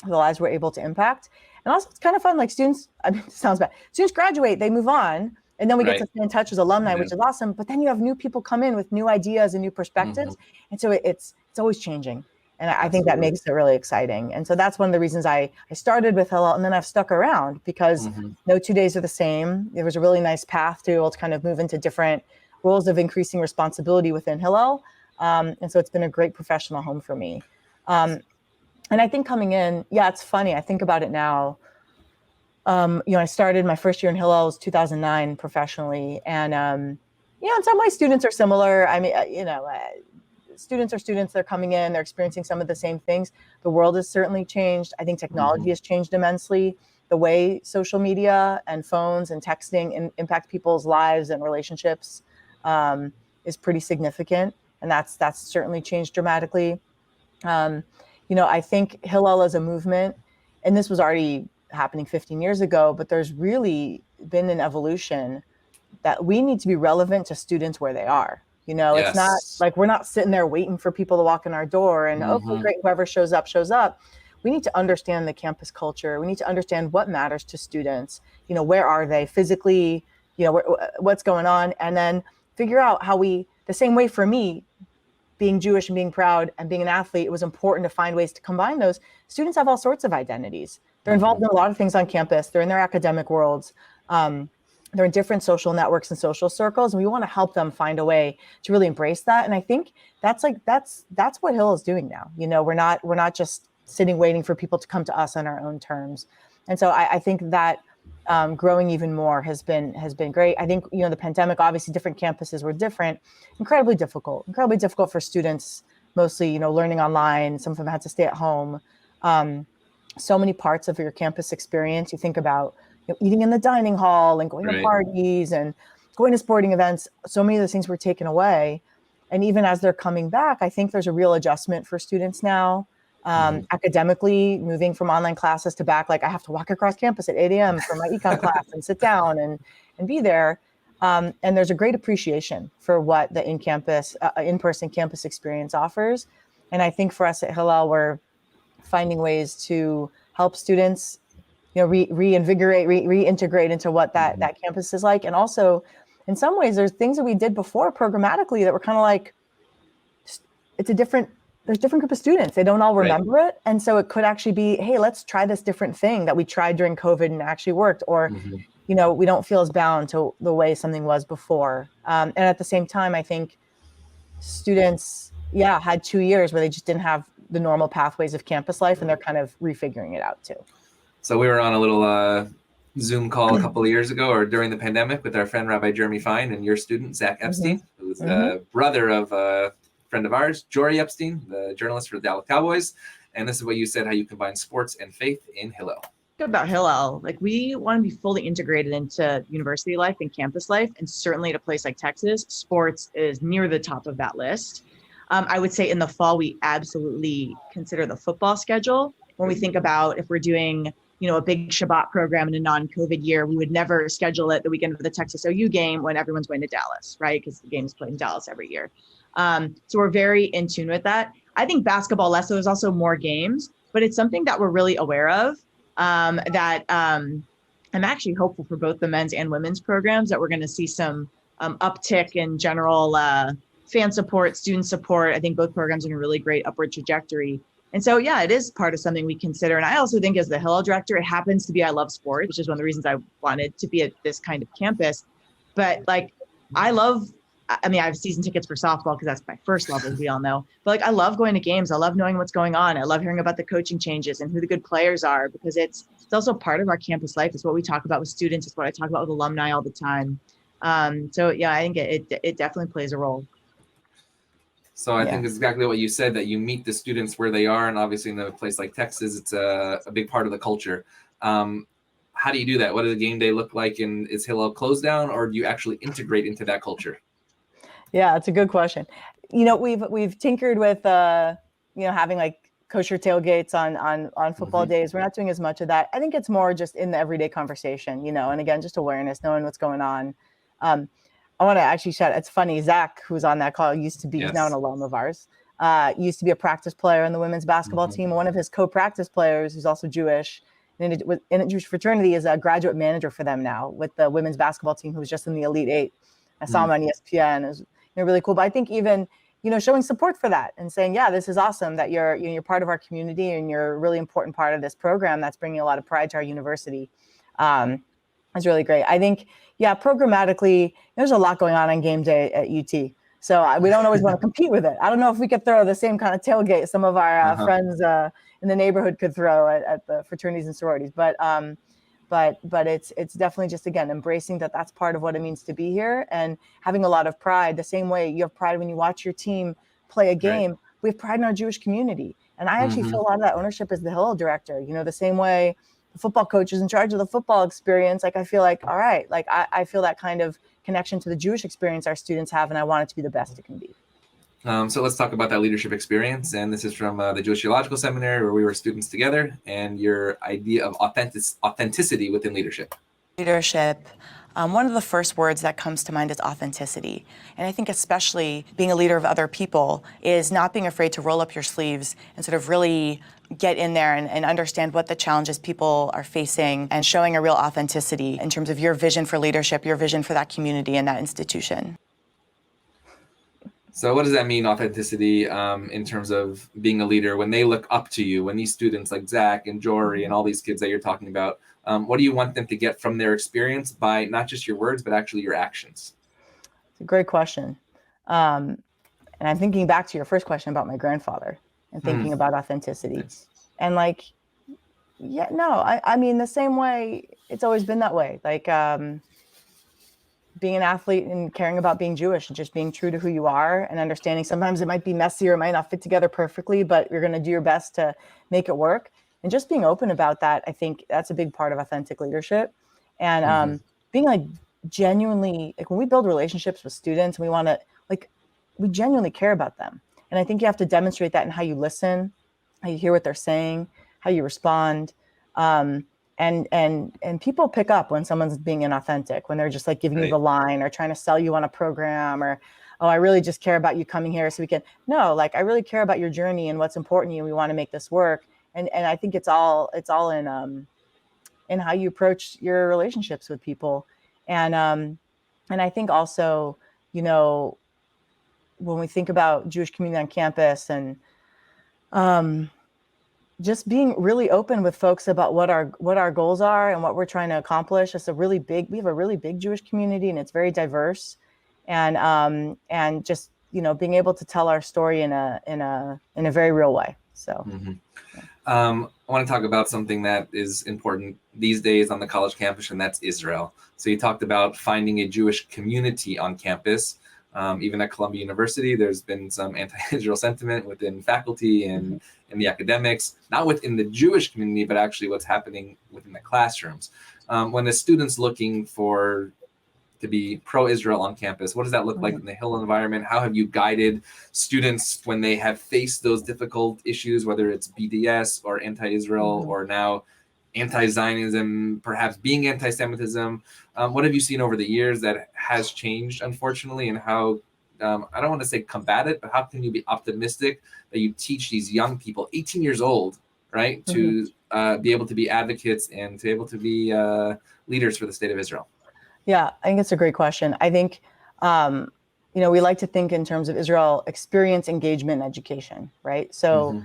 lives we're able to impact. And also it's kind of fun, students, it sounds bad. Students graduate, they move on. And then we get to stay in touch as alumni, which is awesome. But then you have new people come in with new ideas and new perspectives. And so it's always changing. And I think that makes it really exciting. And so that's one of the reasons I started with Hillel, and then I've stuck around, because no 2 days are the same. There was a really nice path to be able to kind of move into different roles of increasing responsibility within Hillel. And so it's been a great professional home for me. And I think coming in, it's funny. I think about it now. I started my first year in Hillel was 2009 professionally. And In some ways, students are similar. I mean, students are students. They're coming in, they're experiencing some of the same things. The world has certainly changed. I think technology has changed immensely. The way social media and phones and texting impact people's lives and relationships is pretty significant. And that's certainly changed dramatically. I think Hillel as a movement, and this was already happening 15 years ago, but there's really been an evolution that we need to be relevant to students where they are. It's not like we're not sitting there waiting for people to walk in our door and, okay, great, whoever shows up, shows up. We need to understand the campus culture. We need to understand what matters to students. Where are they physically, what's going on, and then figure out how the same way for me, being Jewish and being proud and being an athlete, it was important to find ways to combine those. Students have all sorts of identities. They're involved in a lot of things on campus. They're in their academic worlds. They're in different social networks and social circles, and we want to help them find a way to really embrace that. And I think that's what Hillel is doing now. We're not just sitting waiting for people to come to us on our own terms. And so I think that growing even more has been great. I think the pandemic, obviously different campuses were different, incredibly difficult for students, mostly learning online. Some of them had to stay at home. So many parts of your campus experience. You think about eating in the dining hall and going to parties and going to sporting events. So many of those things were taken away. And even as they're coming back, I think there's a real adjustment for students now. Academically, moving from online classes to back, like I have to walk across campus at 8 a.m. for my econ class and sit down and be there. And there's a great appreciation for what the in-person campus experience offers. And I think for us at Hillel, we're finding ways to help students, reinvigorate, reintegrate into what that campus is like. And also, in some ways, there's things that we did before programmatically that were kind of like, there's a different group of students. They don't all remember it. And so it could actually be, hey, let's try this different thing that we tried during COVID and actually worked. Or, we don't feel as bound to the way something was before. And at the same time, I think students, had 2 years where they just didn't have the normal pathways of campus life, and they're kind of refiguring it out too. So we were on a little Zoom call a couple of years ago, or during the pandemic, with our friend Rabbi Jeremy Fine and your student, Zach Epstein, who's the brother of a friend of ours, Jory Epstein, the journalist for the Dallas Cowboys. And this is what you said, how you combine sports and faith in Hillel. About Hillel, we want to be fully integrated into university life and campus life, and certainly at a place like Texas, sports is near the top of that list. I would say in the fall, we absolutely consider the football schedule. When we think about if we're doing, a big Shabbat program in a non-COVID year, we would never schedule it the weekend of the Texas OU game when everyone's going to Dallas, right? Because the game is played in Dallas every year. So we're very in tune with that. I think basketball less, so there's also more games, but it's something that we're really aware of, I'm actually hopeful for both the men's and women's programs that we're going to see some uptick in general fan support, student support. I think both programs are in a really great upward trajectory. And so, it is part of something we consider. And I also think as the Hillel director, it happens to be, I love sports, which is one of the reasons I wanted to be at this kind of campus. But I have season tickets for softball because that's my first love, as we all know. But I love going to games. I love knowing what's going on. I love hearing about the coaching changes and who the good players are, because it's also part of our campus life. It's what we talk about with students. It's what I talk about with alumni all the time. I think it definitely plays a role. So I think it's exactly what you said, that you meet the students where they are. And obviously in a place like Texas, it's a big part of the culture. How do you do that? What does a game day look like? And is Hillel closed down, or do you actually integrate into that culture? Yeah, it's a good question. We've tinkered with, having kosher tailgates on football days. We're not doing as much of that. I think it's more just in the everyday conversation, and again, just awareness, knowing what's going on. I want to actually shout, it's funny, Zach, who's on that call, he's now an alum of ours, used to be a practice player in the women's basketball team. One of his co-practice players, who's also Jewish, and in a Jewish fraternity, is a graduate manager for them now with the women's basketball team, who was just in the Elite Eight. I saw him on ESPN. It was really cool. But I think even, showing support for that and saying, this is awesome that you're part of our community and you're a really important part of this program that's bringing a lot of pride to our university. Is really great. I think, programmatically, there's a lot going on game day at UT. So we don't always want to compete with it. I don't know if we could throw the same kind of tailgate some of our friends in the neighborhood could throw at the fraternities and sororities. But but it's definitely just, again, embracing that that's part of what it means to be here, and having a lot of pride. The same way you have pride when you watch your team play a game, right. We have pride in our Jewish community. And I actually feel a lot of that ownership as the Hillel director, the same way the football coach is in charge of the football experience. Like, I feel like, all right, like I feel that kind of connection to the Jewish experience our students have, and I want it to be the best it can be. So let's talk about that leadership experience. And this is from the Jewish Theological Seminary, where we were students together, and your idea of authenticity within leadership. Leadership, one of the first words that comes to mind is authenticity. And I think especially being a leader of other people is not being afraid to roll up your sleeves and sort of really get in there and understand what the challenges people are facing, and showing a real authenticity in terms of your vision for leadership, your vision for that community and that institution. So what does that mean, authenticity, in terms of being a leader? When they look up to you, when these students like Zach and Jory and all these kids that you're talking about, what do you want them to get from their experience by not just your words, but actually your actions? It's a great question. And I'm thinking back to your first question about my grandfather and thinking about authenticity. Nice. And like, yeah, no, I mean, the same way, it's always been that way. Like, being an athlete and caring about being Jewish and just being true to who you are, and understanding sometimes it might be messy or it might not fit together perfectly, but you're going to do your best to make it work. And just being open about that, I think that's a big part of authentic leadership. And being like genuinely, like when we build relationships with students, we want to, like, we genuinely care about them. And I think you have to demonstrate that in how you listen, how you hear what they're saying, how you respond. And people pick up when someone's being inauthentic, when they're just like giving you the line or trying to sell you on a program, or, oh, I really just care about you coming here so we can. No, like, I really care about your journey and what's important to you. We want to make this work. And I think it's all in how you approach your relationships with people. And I think also, when we think about Jewish community on campus, and just being really open with folks about what our goals are and what we're trying to accomplish. We have a really big Jewish community, and it's very diverse, and just, being able to tell our story in a very real way. So, I want to talk about something that is important these days on the college campus, and that's Israel. So you talked about finding a Jewish community on campus. Even at Columbia University, there's been some anti-Israel sentiment within faculty and in the academics, not within the Jewish community, but actually what's happening within the classrooms. When the student's looking to be pro-Israel on campus, what does that look like in the Hillel environment? How have you guided students when they have faced those difficult issues, whether it's BDS or anti-Israel or now anti-Zionism, perhaps being anti-Semitism? What have you seen over the years that has changed, unfortunately, and how, I don't want to say combat it, but how can you be optimistic that you teach these young people, 18 years old, right, to be able to be advocates and to be able to be leaders for the state of Israel? Yeah, I think it's a great question. I think, we like to think in terms of Israel experience, engagement, and education, right? So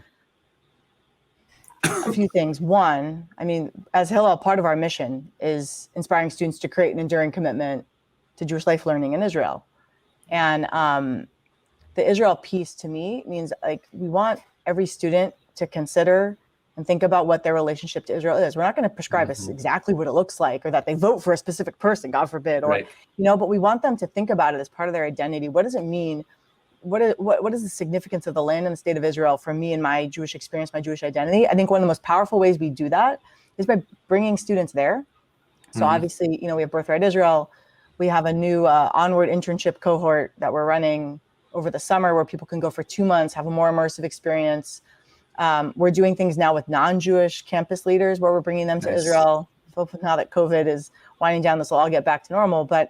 a few things. One, I mean, as Hillel, part of our mission is inspiring students to create an enduring commitment to Jewish life learning in Israel. And the Israel piece to me means, like, we want every student to consider and think about what their relationship to Israel is. We're not going to prescribe us exactly what it looks like, or that they vote for a specific person, God forbid, or, but we want them to think about it as part of their identity. What does it mean? What is the significance of the land and the state of Israel for me and my Jewish experience, my Jewish identity? I think one of the most powerful ways we do that is by bringing students there. So obviously, we have Birthright Israel. We have a new onward internship cohort that we're running over the summer, where people can go for 2 months, have a more immersive experience. We're doing things now with non-Jewish campus leaders, where we're bringing them to Israel. Hopefully now that COVID is winding down, this will all get back to normal. But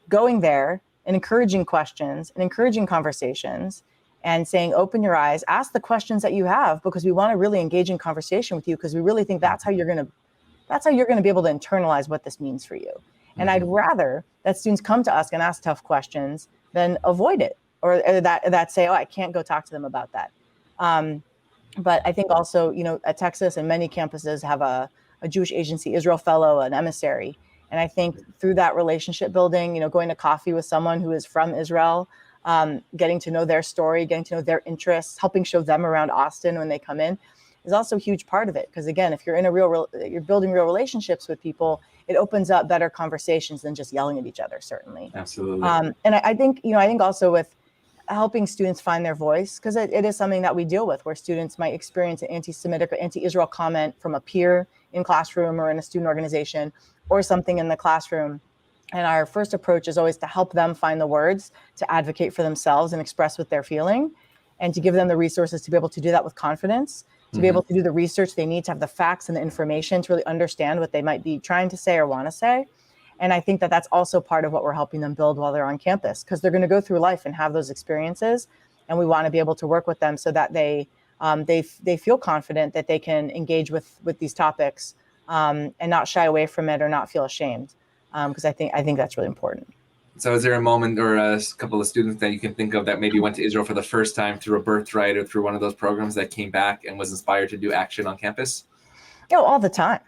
going there and encouraging questions and encouraging conversations, and saying, open your eyes, ask the questions that you have, because we want to really engage in conversation with you, because we really think that's how you're going to be able to internalize what this means for you. And I'd rather that students come to us and ask tough questions than avoid it, or that say, oh, I can't go talk to them about that. But I think also, at Texas and many campuses have a Jewish Agency Israel Fellow, an emissary. And I think through that relationship building, going to coffee with someone who is from Israel, getting to know their story, getting to know their interests, helping show them around Austin when they come in, is also a huge part of it. Because again, if you're in you're building real relationships with people, it opens up better conversations than just yelling at each other, certainly. Absolutely. And I think also with helping students find their voice, because it is something that we deal with, where students might experience an anti-Semitic or anti-Israel comment from a peer in classroom or in a student organization or something in the classroom. And our first approach is always to help them find the words to advocate for themselves and express what they're feeling, and to give them the resources to be able to do that with confidence, to be able to do the research they need, to have the facts and the information to really understand what they might be trying to say or want to say. And I think that that's also part of what we're helping them build while they're on campus, because they're going to go through life and have those experiences. And we want to be able to work with them so that they feel confident that they can engage with these topics and not shy away from it or not feel ashamed. Because I think that's really important. So is there a moment or a couple of students that you can think of that maybe went to Israel for the first time through a birthright or through one of those programs that came back and was inspired to do action on campus? All the time.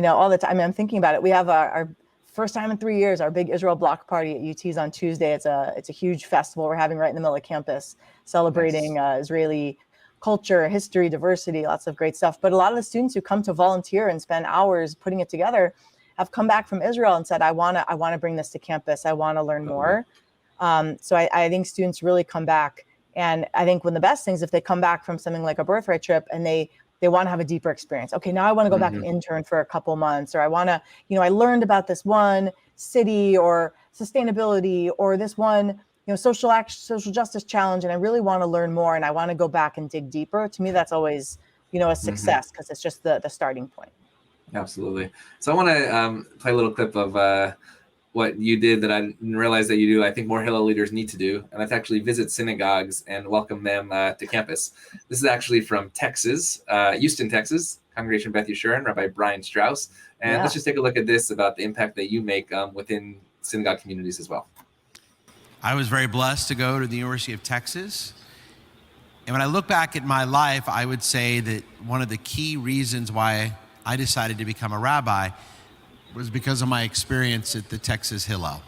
All the time. I mean, I'm thinking about it. We have our first time in 3 years, our big Israel block party at UT's on Tuesday. It's a huge festival we're having right in the middle of campus, celebrating Israeli culture, history, diversity, lots of great stuff. But a lot of the students who come to volunteer and spend hours putting it together have come back from Israel and said, I want to bring this to campus. I want to learn more. So I think students really come back. And I think one of the best things, if they come back from something like a birthright trip and they want to have a deeper experience. Okay, now I want to go back and intern for a couple months, or I want to, I learned about this one city or sustainability or this one, social justice challenge, and I really want to learn more and I want to go back and dig deeper. To me, that's always, a success, because it's just the starting point. Absolutely. So I want to play a little clip of what you did that I didn't realize that you do. I think more Hillel leaders need to do, and that's actually visit synagogues and welcome them to campus. This is actually from Texas, Houston, Texas, Congregation Beth Yeshurun, Rabbi Brian Strauss. And let's just take a look at this about the impact that you make within synagogue communities as well. I was very blessed to go to the University of Texas. And when I look back at my life, I would say that one of the key reasons why I decided to become a rabbi was because of my experience at the Texas Hillel.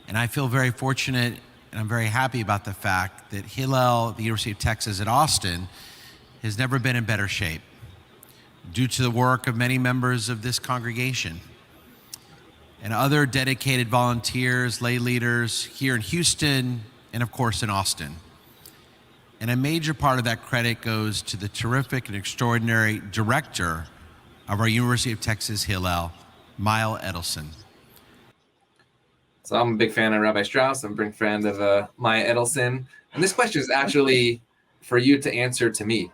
And I feel very fortunate and I'm very happy about the fact that Hillel, the University of Texas at Austin, has never been in better shape due to the work of many members of this congregation and other dedicated volunteers, lay leaders here in Houston and of course in Austin. And a major part of that credit goes to the terrific and extraordinary director of our University of Texas Hillel, Maiya Edelson. So I'm a big fan of Rabbi Strauss. I'm a big fan of Maiya Edelson. And this question is actually for you to answer to me.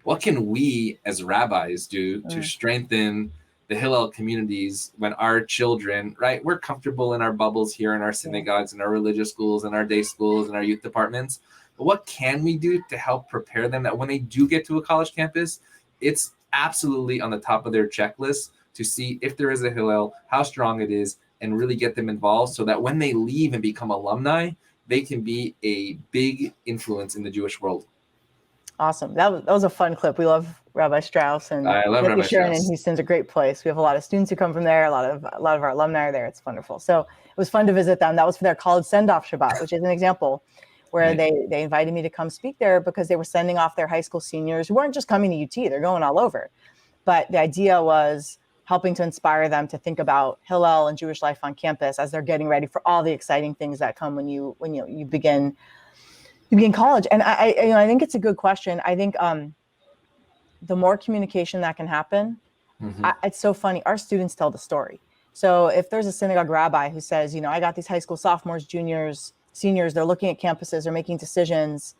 What can we as rabbis do to strengthen the Hillel communities when our children, right, we're comfortable in our bubbles here in our synagogues and our religious schools and our day schools and our youth departments? But what can we do to help prepare them that when they do get to a college campus, it's absolutely on the top of their checklist to see if there is a Hillel, how strong it is, and really get them involved so that when they leave and become alumni, they can be a big influence in the Jewish world. Awesome. That was a fun clip. We love Rabbi Strauss, and I love Rabbi Strauss. And Houston's a great place. We have a lot of students who come from there. A lot of our alumni are there. It's wonderful. So it was fun to visit them. That was for their college send-off Shabbat, which is an example where they invited me to come speak there because they were sending off their high school seniors who weren't just coming to UT, they're going all over. But the idea was helping to inspire them to think about Hillel and Jewish life on campus as they're getting ready for all the exciting things that come when you begin college. And I think it's a good question. I think the more communication that can happen, it's so funny. Our students tell the story. So if there's a synagogue rabbi who says, I got these high school sophomores, juniors, seniors, they're looking at campuses, they're making decisions.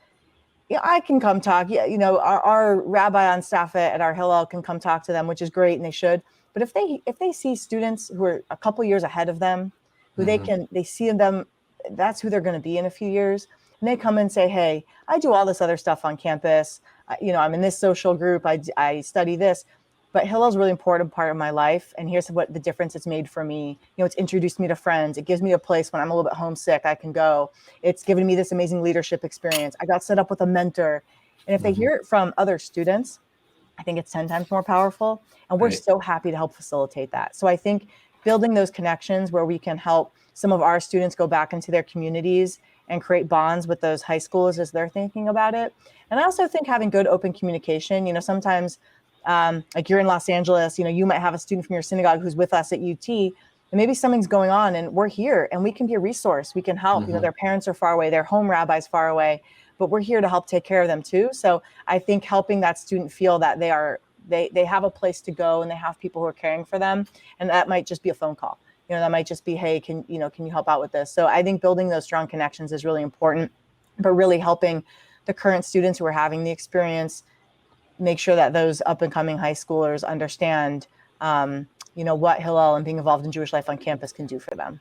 I can come talk. Our rabbi on staff at our Hillel can come talk to them, which is great, and they should. But if they see students who are a couple years ahead of them, who they see them, that's who they're going to be in a few years. And they come and say, hey, I do all this other stuff on campus. I'm in this social group. I study this. But Hillel's a really important part of my life. And here's what the difference it's made for me. It's introduced me to friends. It gives me a place when I'm a little bit homesick, I can go. It's given me this amazing leadership experience. I got set up with a mentor. And if they hear it from other students, I think it's 10 times more powerful. And we're so happy to help facilitate that. So I think building those connections where we can help some of our students go back into their communities and create bonds with those high schoolers as they're thinking about it. And I also think having good open communication, sometimes like you're in Los Angeles, you might have a student from your synagogue who's with us at UT, and maybe something's going on and we're here and we can be a resource. We can help. Their parents are far away, their home rabbi's far away, but we're here to help take care of them too. So I think helping that student feel that they have a place to go and they have people who are caring for them. And that might just be a phone call. That might just be, hey, can you help out with this? So I think building those strong connections is really important, but really helping the current students who are having the experience make sure that those up and coming high schoolers understand, what Hillel and being involved in Jewish life on campus can do for them.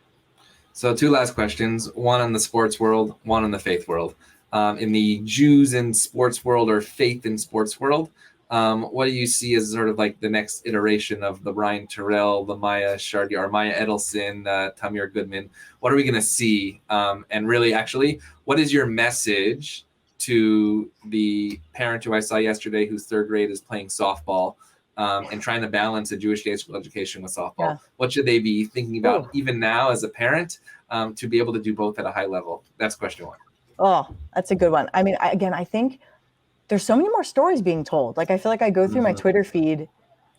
So 2 last questions, one on the sports world, one on the faith world. In the Jews in sports world or faith in sports world, what do you see as sort of like the next iteration of the Brian Terrell, the Maiya Edelson, Tamir Goodman? What are we going to see? And really, actually, what is your message to the parent who I saw yesterday whose 3rd grade is playing softball and trying to balance a Jewish day school education with softball? Yeah. What should they be thinking about even now as a parent to be able to do both at a high level? That's question 1. Oh, that's a good one. I mean, I think there's so many more stories being told. Like, I feel like I go through my Twitter feed,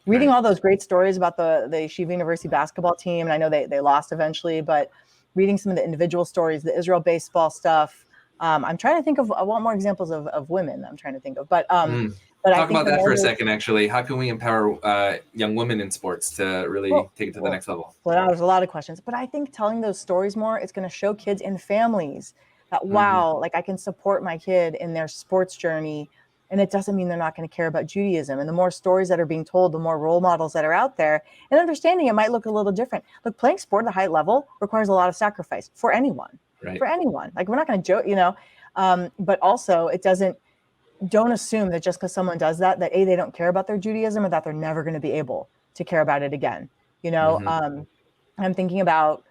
reading all those great stories about the Yeshiva University basketball team. And I know they lost eventually, but reading some of the individual stories, the Israel baseball stuff. I'm trying to think I want more examples of women I'm trying to think of, but talk about that for a second, actually. How can we empower young women in sports to really take it to the next level? Well, there's a lot of questions, but I think telling those stories more, it's going to show kids and families that, wow, like I can support my kid in their sports journey. And it doesn't mean they're not going to care about Judaism. And the more stories that are being told, the more role models that are out there, and understanding it might look a little different. Look, playing sport at a high level requires a lot of sacrifice for anyone. Right. For anyone. Like, we're not going to joke, but also don't assume that just because someone does that A, they don't care about their Judaism, or that they're never going to be able to care about it again. I'm thinking about,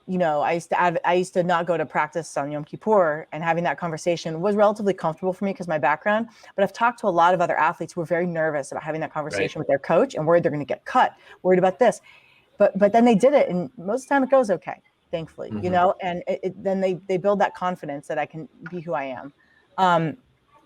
I used to not go to practice on Yom Kippur, and having that conversation was relatively comfortable for me because my background, but I've talked to a lot of other athletes who are very nervous about having that conversation with their coach and worried they're going to get cut, worried about this, but then they did it. And most of the time it goes okay, thankfully, and then they build that confidence that I can be who I am.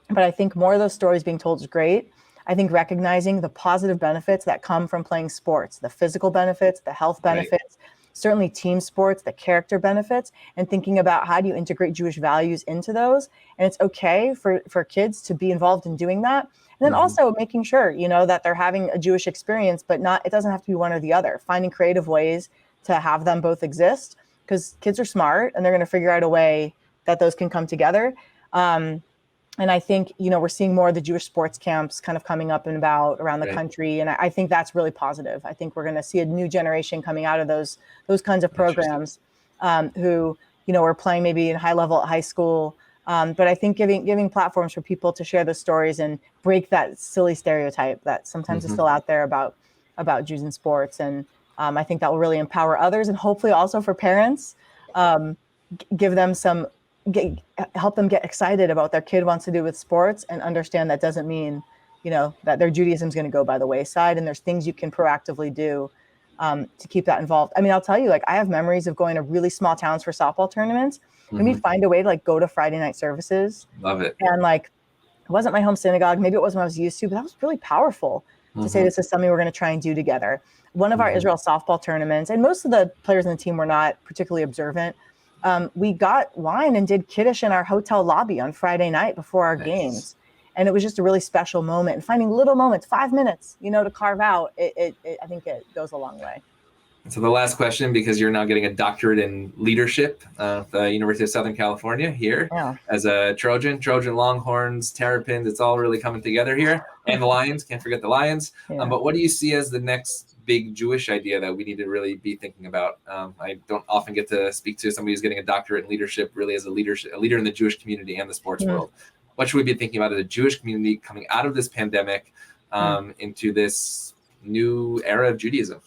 But I think more of those stories being told is great. I think recognizing the positive benefits that come from playing sports, the physical benefits, the health benefits, certainly team sports, the character benefits, and thinking about how do you integrate Jewish values into those. And it's okay for kids to be involved in doing that. And then also making sure, that they're having a Jewish experience, but it doesn't have to be one or the other. Finding creative ways to have them both exist, because kids are smart and they're going to figure out a way that those can come together. And I think, we're seeing more of the Jewish sports camps kind of coming up and about around the country. And I think that's really positive. I think we're going to see a new generation coming out of those kinds of programs who, are playing maybe in high level at high school. But I think giving platforms for people to share the stories and break that silly stereotype that sometimes is still out there about Jews in sports. And I think that will really empower others, and hopefully also for parents, give them help them get excited about what their kid wants to do with sports, and understand that doesn't mean, that their Judaism is going to go by the wayside, and there's things you can proactively do to keep that involved. I mean, I'll tell you, I have memories of going to really small towns for softball tournaments, and we'd find a way to go to Friday night services. Love it. And it wasn't my home synagogue. Maybe it wasn't what I was used to, but that was really powerful to say, this is something we're going to try and do together. One of our Israel softball tournaments, and most of the players on the team were not particularly observant. We got wine and did Kiddush in our hotel lobby on Friday night before our games. And it was just a really special moment, and finding little moments, 5 minutes, to carve out, I think it goes a long way. So the last question, because you're now getting a doctorate in leadership at the University of Southern California here as a Trojan Longhorns, Terrapins, it's all really coming together here. And the Lions, can't forget the Lions. But what do you see as the next big Jewish idea that we need to really be thinking about? I don't often get to speak to somebody who's getting a doctorate in leadership, really as a leader in the Jewish community and the sports world. What should we be thinking about as a Jewish community coming out of this pandemic into this new era of Judaism?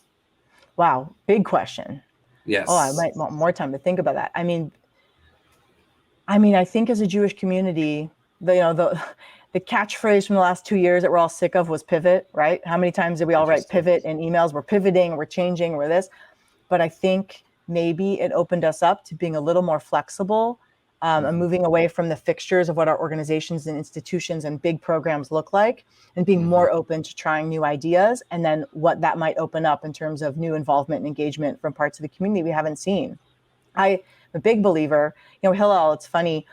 Wow, big question. Yes. Oh, I might want more time to think about that. I mean, I think as a Jewish community, the catchphrase from the last 2 years that we're all sick of was pivot, right? How many times did we all write pivot in emails? We're pivoting, we're changing, we're this. But I think maybe it opened us up to being a little more flexible and moving away from the fixtures of what our organizations and institutions and big programs look like, and being more open to trying new ideas, and then what that might open up in terms of new involvement and engagement from parts of the community we haven't seen. I'm a big believer, Hillel, it's funny,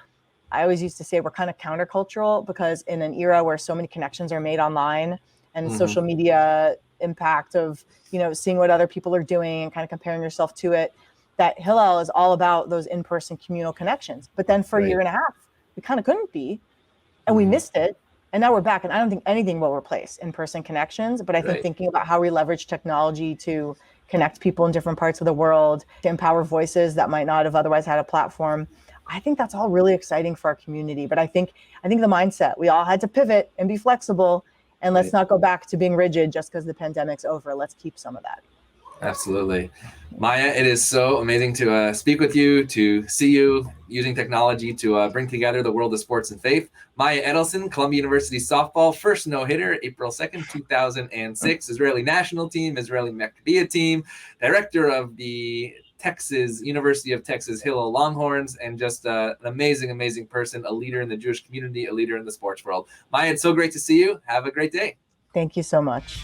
I always used to say we're kind of countercultural, because in an era where so many connections are made online and social media impact of, seeing what other people are doing and kind of comparing yourself to it, that Hillel is all about those in-person communal connections. But then for a year and a half, we kind of couldn't be, and we missed it. And now we're back. And I don't think anything will replace in-person connections, but I think thinking about how we leverage technology to connect people in different parts of the world, to empower voices that might not have otherwise had a platform, I think that's all really exciting for our community. But I think the mindset, we all had to pivot and be flexible, and let's not go back to being rigid just because the pandemic's over. Let's keep some of that. Absolutely. Maiya, it is so amazing to speak with you, to see you using technology to bring together the world of sports and faith. Maiya Edelson, Columbia University softball, first no-hitter, April 2nd, 2006, Israeli national team, Israeli Maccabiah team, director of the University of Texas Hillel Longhorns, and just an amazing, amazing person, a leader in the Jewish community, a leader in the sports world. Maiya, it's so great to see you. Have a great day. Thank you so much.